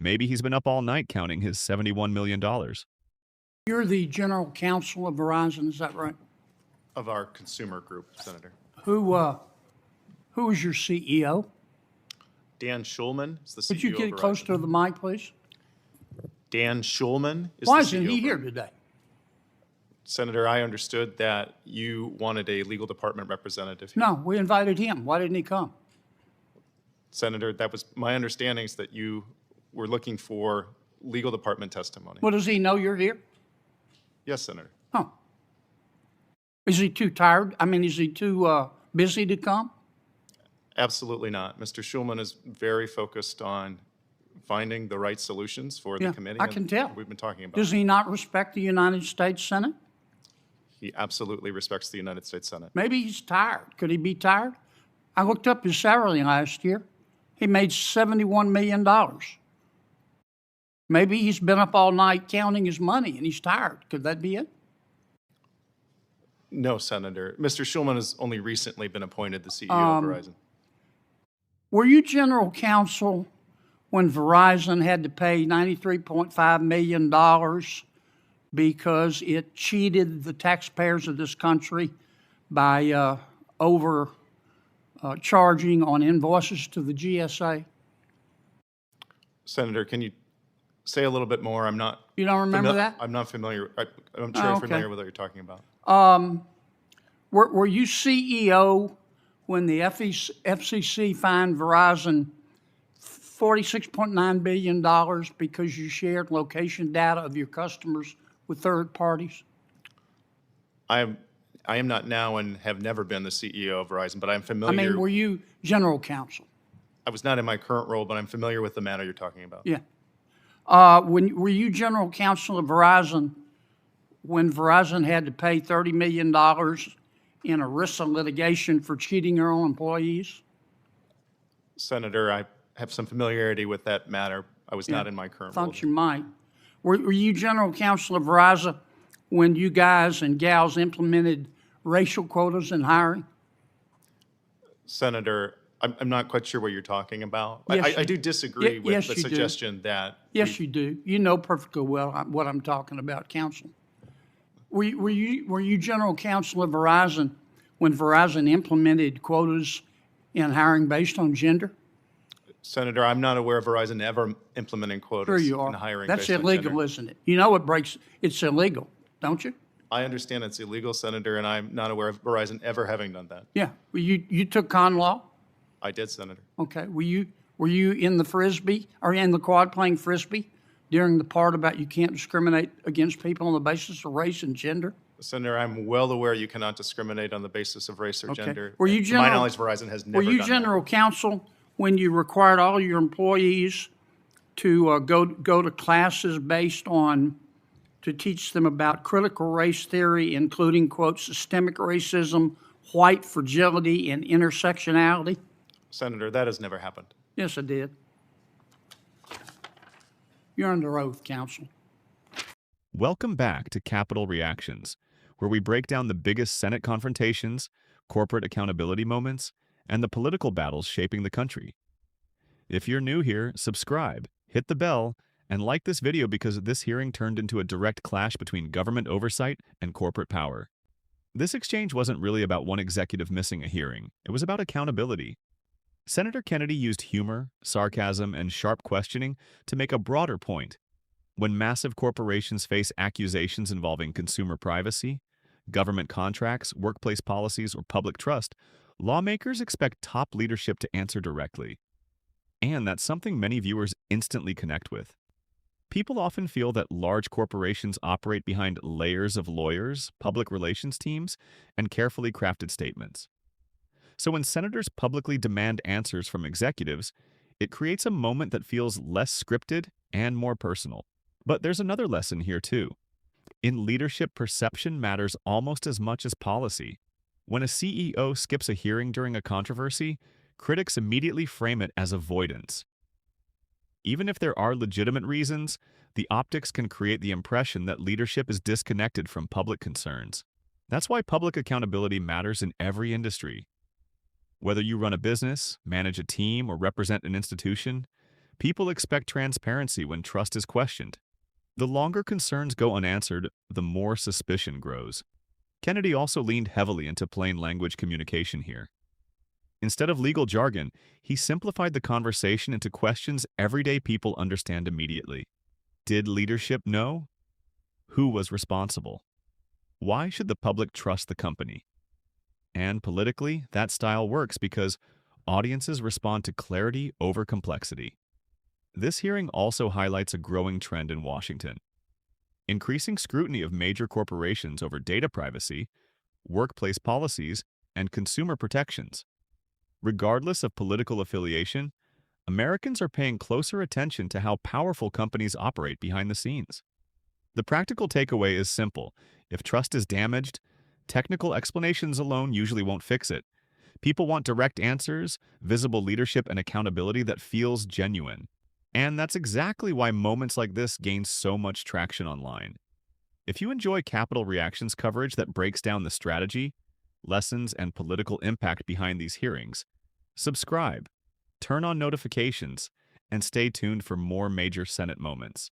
Maybe he's been up all night counting his $71 million. You're the general counsel of Verizon, is that right? Of our consumer group, Senator. Who is your CEO? Dan Schulman is the CEO Would you of get Verizon. close to the mic, please? Dan Schulman is Why the isn't CEO. he of here Verizon. today? Senator, I understood that you wanted a legal department representative here. No, we invited him. Why didn't he come? Senator, that was my understanding is that you were looking for legal department testimony. Well, does he know you're here? Yes, Senator. Huh. Is he too tired? I mean, is he too busy to come? Absolutely not. Mr. Schulman is very focused on finding the right solutions for Yeah, the committee. I and can tell. We've been talking about. Does he not respect the United States Senate? He absolutely respects the United States Senate. Maybe he's tired. Could he be tired? I looked up his salary last year. He made $71 million. Maybe he's been up all night counting his money and he's tired. Could that be it? No, Senator. Mr. Schulman has only recently been appointed the CEO of Verizon. Were you general counsel when Verizon had to pay $93.5 million because it cheated the taxpayers of this country by overcharging on invoices to the GSA? Senator, can you say a little bit more? I'm not. You don't remember that? I'm not familiar. I'm sure Oh, you're okay. familiar with what you're talking about. Were you CEO when the FCC fined Verizon $46.9 billion because you shared location data of your customers with third parties? I am not now and have never been the CEO of Verizon, but I'm I familiar. mean, were you general counsel? I was not in my current role, but I'm familiar with the matter you're talking about. Yeah. Were you general counsel of Verizon when Verizon had to pay $30 million in ERISA litigation for cheating their own employees? Senator, I have some familiarity with that matter. I was not in my current role. Thought you might. Were you general counsel of Verizon when you guys and gals implemented racial quotas in hiring? Senator, I'm not quite sure what you're talking about. Yes, I do disagree with yes, the you do. suggestion that. Yes, you do. You know perfectly well what I'm talking about, counsel. Were you general counsel of Verizon when Verizon implemented quotas in hiring based on gender? Senator, I'm not aware of Verizon ever implementing quotas Sure you are. in hiring. That's based on illegal, gender. isn't it? You know it's illegal, don't you? I understand it's illegal, Senator, and I'm not aware of Verizon ever having done that. Yeah. Well, you took con law? I did, Senator. Okay. Were you in the Frisbee or in the quad playing Frisbee during the part about you can't discriminate against people on the basis of race and gender? Senator, I'm well aware you cannot discriminate on the basis of race or Okay. gender. Were you To my general- knowledge, Verizon has never Were you done general counsel when you required all your employees to go to classes to teach them about critical race theory, including, quote, systemic racism, white fragility, and intersectionality? that. Senator, that has never happened. Yes, I did. You're under oath, counsel. Welcome back to Capital Reactions, where we break down the biggest Senate confrontations, corporate accountability moments, and the political battles shaping the country. If you're new here, subscribe, hit the bell, and like this video because this hearing turned into a direct clash between government oversight and corporate power. This exchange wasn't really about one executive missing a hearing. It was about accountability. Senator Kennedy used humor, sarcasm, and sharp questioning to make a broader point. When massive corporations face accusations involving consumer privacy, government contracts, workplace policies, or public trust, lawmakers expect top leadership to answer directly. And that's something many viewers instantly connect with. People often feel that large corporations operate behind layers of lawyers, public relations teams, and carefully crafted statements. So when senators publicly demand answers from executives, it creates a moment that feels less scripted and more personal. But there's another lesson here too. In leadership, perception matters almost as much as policy. When a CEO skips a hearing during a controversy, critics immediately frame it as avoidance. Even if there are legitimate reasons, the optics can create the impression that leadership is disconnected from public concerns. That's why public accountability matters in every industry. Whether you run a business, manage a team, or represent an institution, People expect transparency when trust is questioned. The longer concerns go unanswered, the more suspicion grows. Kennedy also leaned heavily into plain language communication here. Instead of legal jargon, he simplified the conversation into questions everyday people understand immediately. Did leadership know? Who was responsible? Why should the public trust the company? And politically, that style works because audiences respond to clarity over complexity. This hearing also highlights a growing trend in Washington: increasing scrutiny of major corporations over data privacy, workplace policies, and consumer protections. Regardless of political affiliation, Americans are paying closer attention to how powerful companies operate behind the scenes. The practical takeaway is simple: if trust is damaged, technical explanations alone usually won't fix it. People want direct answers, visible leadership, and accountability that feels genuine. And that's exactly why moments like this gain so much traction online. If you enjoy Capital Reactions coverage that breaks down the strategy, lessons, and political impact behind these hearings, subscribe, turn on notifications, and stay tuned for more major Senate moments.